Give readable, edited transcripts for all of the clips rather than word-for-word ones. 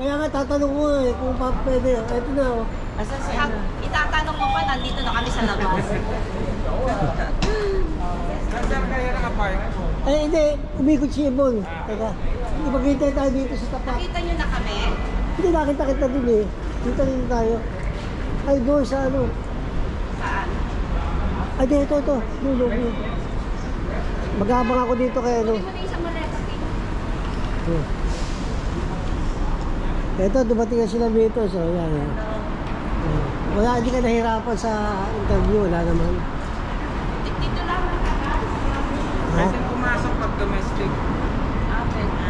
Kaya nga tatanong ko eh, kung pwede. Ito na oh. Asa si ano? Itatanong mo pa, nandito na kami sa labas. Saan kaya nakapark? Eh hindi, umikot si Ibon. Teka, ipagkita tayo dito sa tapat. Nakita nyo na kami? Hindi nakita kita dun eh. Dito rin tayo. Ay, doon sa ano. Saan? Ay, di, ito. Dulo. Mag-aabang ako dito kay ano. Hindi mo na isang maleta. Ito, dumating na sila dito. So, yan. Yan. Wala, hindi ka nahirapan sa interview. Wala naman. Dito lang. Ha? Pwede pumasok pag domestic. Open na.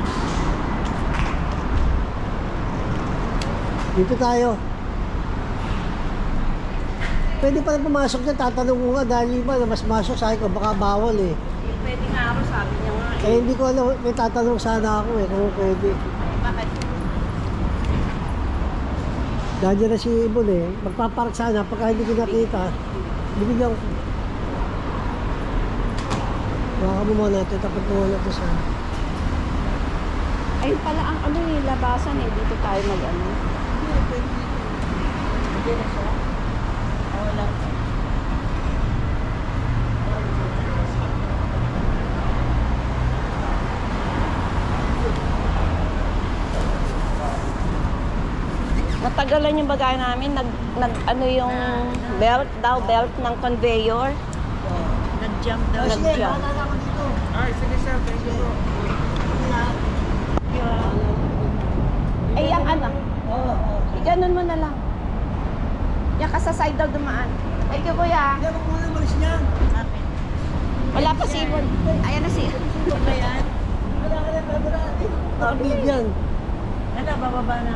Dito tayo. Pwede pa rin pumasok dyan. Tatanong ko nga dahil iba na mas masok sa akin ko. Baka bawal eh. Pwede nga ako, sabi niya nga. Eh, hindi ko alam. May tatanong sana ako eh. Kung pwede. Bakit? Dahil na si Ibon eh. Magpapark sana. Pagka hindi ko nakita, binigyan ko. Baka mo muna natin. Tapat mo muna ito sa... Ayun pala ang ano eh, labasan eh. Dito tayo mag-ano. Hindi na siya. Wala. Natagalan yung bagay namin. Ano yung belt ng conveyor. Nag-jump daw. Oh, sige, Nag-jump. wala na ako dito. Ay, sige sir, thank you po. Eh, yung ano, Oo, oo. iganon mo na lang. Yan ka sa side daw dumaan. Thank you, kuya. Hindi ako muna malis niyan. Wala pa si Ibon. Ayan na siya. Ito ba yan? Wala ka na, wala. Nakabig yan. Ano, bababa na.